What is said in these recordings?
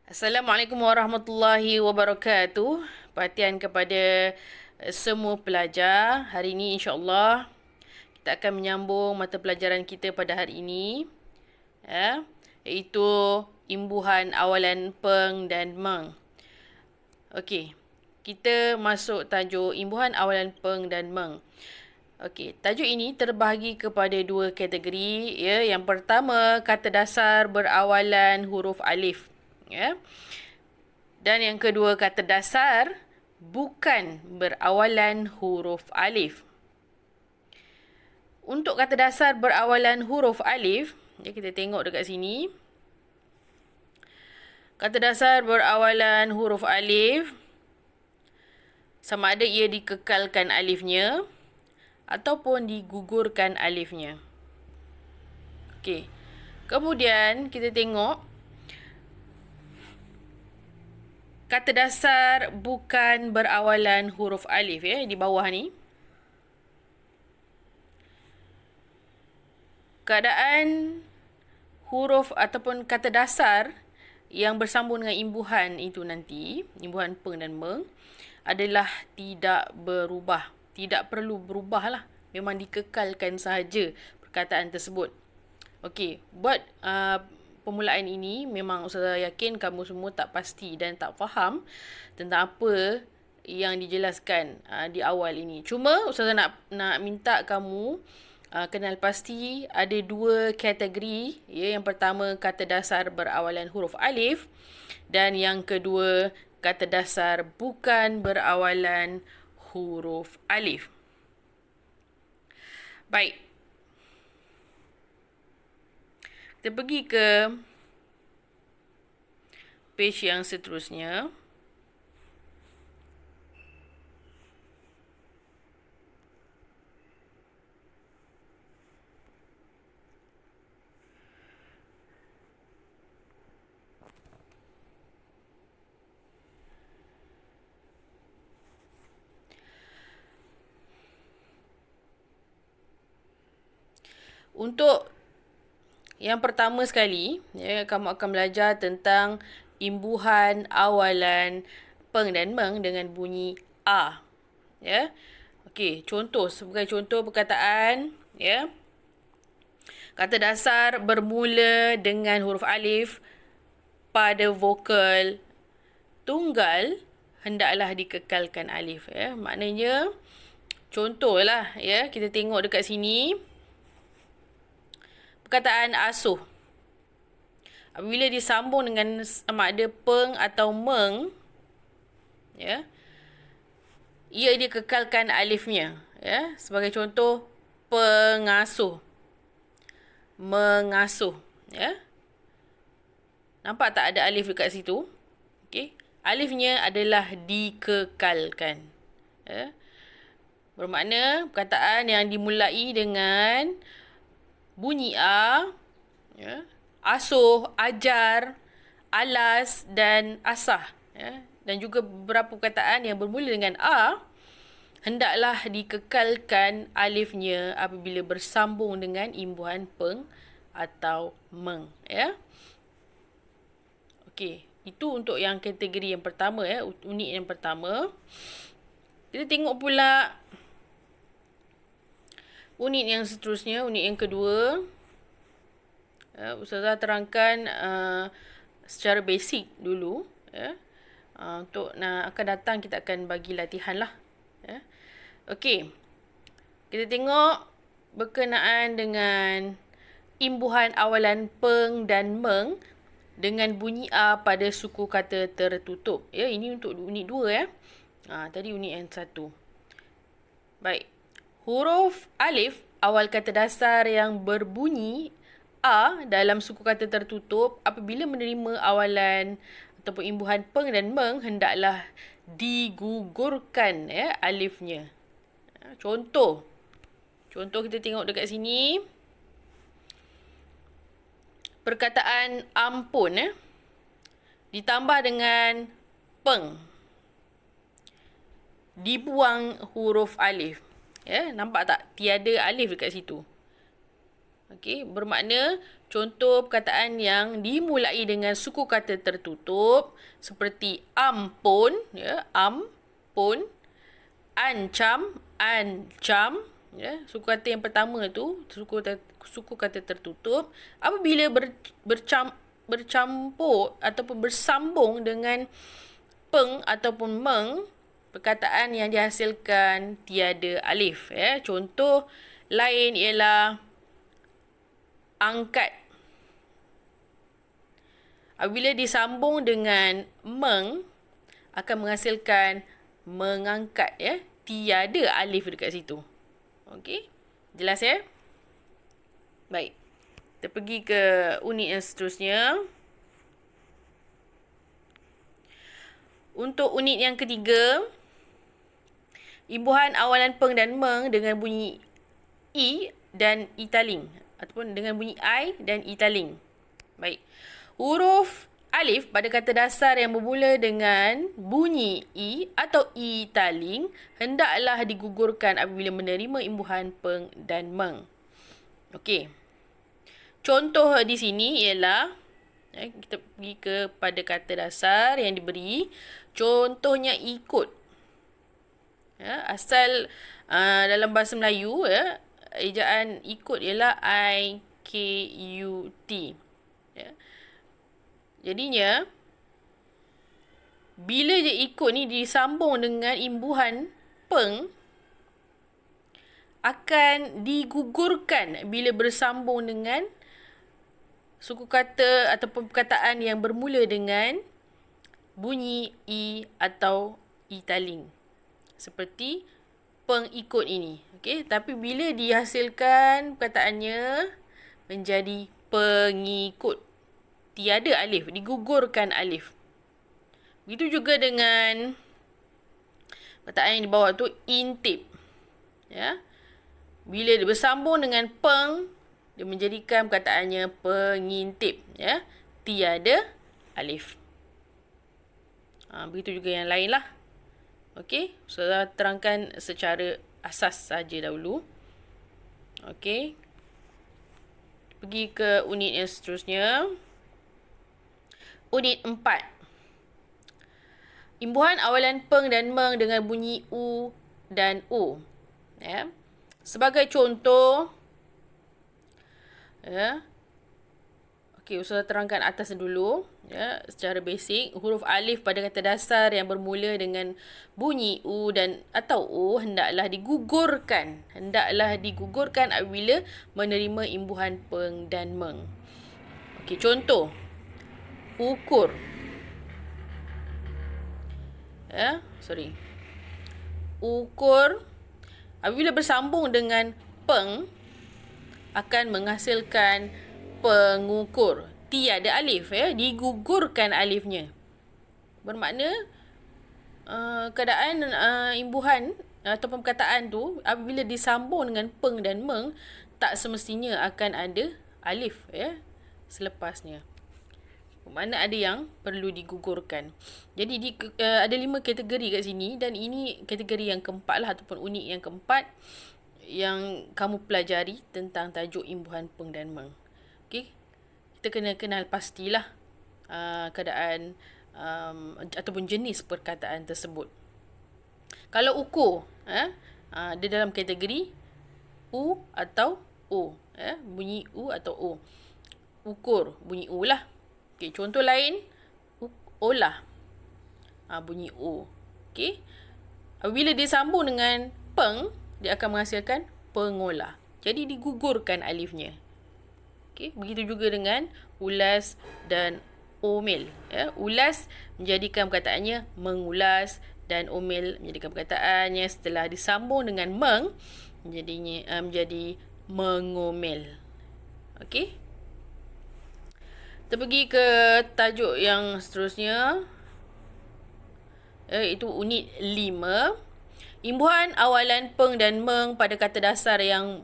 Assalamualaikum warahmatullahi wabarakatuh. Perhatian kepada semua pelajar. Hari ini insya-Allah kita akan menyambung mata pelajaran kita pada hari ini. Iaitu imbuhan awalan peng dan meng. Okey. Kita masuk tajuk imbuhan awalan peng dan meng. Okey, tajuk ini terbahagi kepada dua kategori. Yang pertama, kata dasar berawalan huruf alif. Dan yang kedua, kata dasar bukan berawalan huruf alif. Untuk kata dasar berawalan huruf alif, kita tengok dekat sini. Kata dasar berawalan huruf alif, sama ada ia dikekalkan alifnya ataupun digugurkan alifnya. Okey. Kemudian kita tengok kata dasar bukan berawalan huruf alif di bawah ni. Keadaan huruf ataupun kata dasar yang bersambung dengan imbuhan itu nanti, imbuhan peng dan meng, adalah tidak berubah. Tidak perlu berubah lah. Memang dikekalkan sahaja perkataan tersebut. Okey, buat permulaan ini memang Ustazah yakin kamu semua tak pasti dan tak faham tentang apa yang dijelaskan di awal ini. Cuma Ustazah nak minta kamu kenal pasti ada dua kategori. Yang pertama, kata dasar berawalan huruf alif, dan yang kedua, kata dasar bukan berawalan huruf alif. Baik. Kita pergi ke page yang seterusnya. Untuk yang pertama sekali, kamu akan belajar tentang imbuhan awalan peng dan meng dengan bunyi A. Okey, contoh, sebagai contoh perkataan, kata dasar bermula dengan huruf alif pada vokal tunggal hendaklah dikekalkan alif. Maknanya, contohlah, kita tengok dekat sini. Perkataan asuh. Apabila disambung dengan sama ada peng atau meng, ia dikekalkan alifnya. Sebagai contoh, pengasuh, mengasuh. Nampak tak ada alif dekat situ? Okey. Alifnya adalah dikekalkan. Bermakna perkataan yang dimulai dengan bunyi A, asuh, ajar, alas dan asah. Dan juga beberapa perkataan yang bermula dengan A, hendaklah dikekalkan alifnya apabila bersambung dengan imbuhan peng atau meng. Okey, itu untuk yang kategori yang pertama, unit yang pertama. Kita tengok pula unit yang seterusnya, unit yang kedua. Ustazah terangkan secara basic dulu. Untuk akan datang kita akan bagi latihan lah. Okey. Kita tengok berkenaan dengan imbuhan awalan peng dan meng dengan bunyi A pada suku kata tertutup. Ini untuk unit 2 tadi unit yang 1. Baik. Huruf alif, awal kata dasar yang berbunyi A dalam suku kata tertutup, apabila menerima awalan ataupun imbuhan peng dan meng, hendaklah digugurkan alifnya. Contoh kita tengok dekat sini. Perkataan ampun ditambah dengan peng. Dibuang huruf alif. Nampak tak? Tiada alif dekat situ. Okey, bermakna contoh perkataan yang dimulai dengan suku kata tertutup seperti ampun, ya, ampun, ancam, ancam, ya. Suku kata yang pertama tu suku kata tertutup apabila bercampur ataupun bersambung dengan peng ataupun meng, perkataan yang dihasilkan tiada alif, ya. Contoh lain ialah angkat. Apabila disambung dengan meng akan menghasilkan mengangkat, ya. Tiada alif dekat situ. Okey? Jelas, ya? Baik. Kita pergi ke unit yang seterusnya. Untuk unit yang ketiga, imbuhan awalan peng dan meng dengan bunyi i dan i taling ataupun dengan bunyi I dan I taling. Baik. Huruf alif pada kata dasar yang bermula dengan bunyi i atau i taling hendaklah digugurkan apabila menerima imbuhan peng dan meng. Okey. Contoh di sini ialah kita pergi kepada kata dasar yang diberi. Contohnya ikut. Ya, asal dalam bahasa Melayu, ya, ejaan ikut ialah IKUT. Ya. Jadinya, bila je ikut ni disambung dengan imbuhan peng, akan digugurkan bila bersambung dengan suku kata ataupun perkataan yang bermula dengan bunyi i atau i taling. Seperti pengikut ini. Okey, tapi bila dihasilkan perkataannya menjadi pengikut, tiada alif, digugurkan alif. Begitu juga dengan perkataan yang di bawah tu intip. Ya. Bila dia bersambung dengan peng, dia menjadikan perkataannya pengintip, ya. Tiada alif. Begitu juga yang lain lah. Okey, saya terangkan secara asas saja dahulu. Okey. Pergi ke unit yang seterusnya. Unit 4. Imbuhan awalan peng dan meng dengan bunyi u dan o. Ya. Sebagai contoh, ya. Okey, saya terangkan atas dulu, ya, secara basic. Huruf alif pada kata dasar yang bermula dengan bunyi u dan atau o hendaklah digugurkan. Hendaklah digugurkan apabila menerima imbuhan peng dan meng. Okey, contoh. Ukur. Ya, Ukur apabila bersambung dengan peng akan menghasilkan pengukur. Tiada alif, ya, digugurkan alifnya. Bermakna keadaan imbuhan ataupun perkataan tu apabila disambung dengan peng dan meng tak semestinya akan ada alif, ya, selepasnya. Bermakna ada yang perlu digugurkan. Jadi ada 5 kategori kat sini dan ini kategori yang keempat lah ataupun unit yang keempat yang kamu pelajari tentang tajuk imbuhan peng dan meng. Okey. Kita kena kenal pastilah keadaan ataupun jenis perkataan tersebut. Kalau ukur, dia dalam kategori u atau o, bunyi u atau o. Ukur, bunyi u lah. Okey, contoh lain, olah, bunyi o. Okey. Apabila disambung dengan peng, dia akan menghasilkan pengolah. Jadi digugurkan alifnya. Okey, begitu juga dengan ulas dan omel. Ya, ulas menjadikan perkataannya mengulas dan omel menjadikan perkataannya setelah disambung dengan meng menjadi mengomel. Okey. Kita pergi ke tajuk yang seterusnya, iaitu unit 5. Imbuhan awalan peng dan meng pada kata dasar yang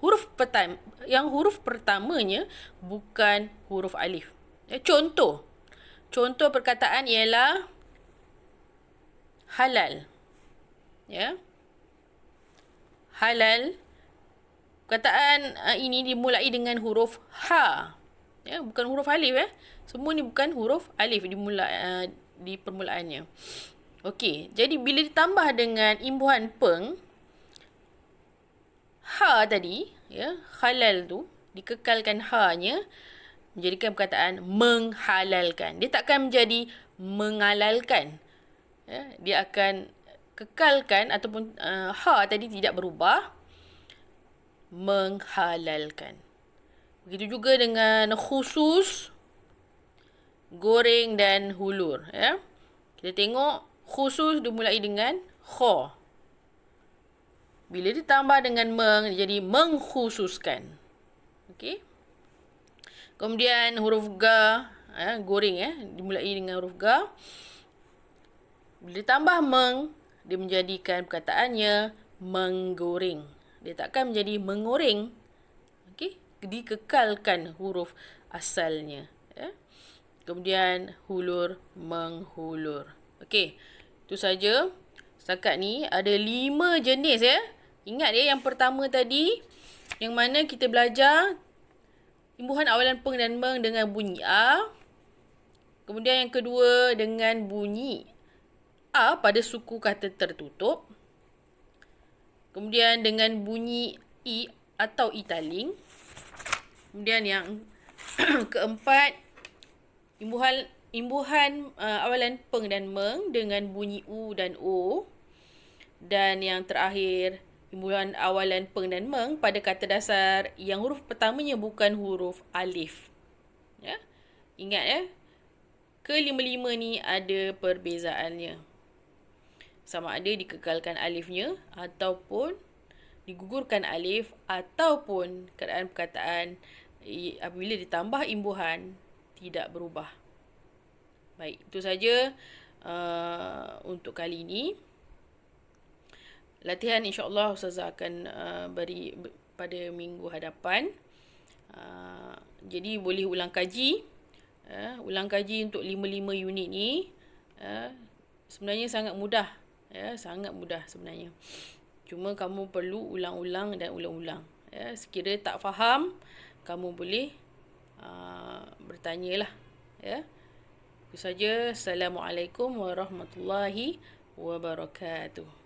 huruf pertamanya bukan huruf alif. Contoh perkataan ialah halal. Ya. Halal perkataan ini dimulai dengan huruf H. Ya, bukan huruf alif ya. Semua ni bukan huruf alif di permulaannya. Okey, jadi bila ditambah dengan imbuhan peng, ha tadi, ya, halal tu, dikekalkan ha-nya, menjadikan perkataan menghalalkan. Dia takkan menjadi mengalalkan. Ya, dia akan kekalkan ataupun ha tadi tidak berubah, menghalalkan. Begitu juga dengan khusus, goreng dan hulur. Ya. Kita tengok khusus dimulai dengan kha. Bila ditambah dengan meng, jadi mengkhususkan. Okey. Kemudian huruf ga, goreng dimulai dengan huruf ga. Bila ditambah meng, dia menjadikan perkataannya menggoreng. Dia takkan menjadi mengoreng. Okey, dikekalkan huruf asalnya. Ya. Kemudian hulur, menghulur. Okey, itu saja. Setakat ni ada 5 jenis ya. Ingat ya, yang pertama tadi, yang mana kita belajar imbuhan awalan peng dan meng dengan bunyi A. Kemudian yang kedua dengan bunyi A pada suku kata tertutup. Kemudian dengan bunyi I atau italing. Kemudian yang keempat, imbuhan awalan peng dan meng dengan bunyi U dan O. Dan yang terakhir, imbuhan awalan peng dan meng pada kata dasar yang huruf pertamanya bukan huruf alif. Ya? Ingat ya, kelima-lima ni ada perbezaannya. Sama ada dikekalkan alifnya ataupun digugurkan alif, ataupun keadaan perkataan apabila ditambah imbuhan tidak berubah. Baik, itu saja untuk kali ini. Latihan insya-Allah Ustazah akan beri pada minggu hadapan. Jadi boleh ulang kaji. Ulang kaji untuk 5 unit ni. Sebenarnya sangat mudah. Ya, sangat mudah sebenarnya. Cuma kamu perlu ulang-ulang dan ulang-ulang. Ya, sekiranya tak faham, kamu boleh bertanyalah. Ya. Itu saja. Assalamualaikum warahmatullahi wabarakatuh.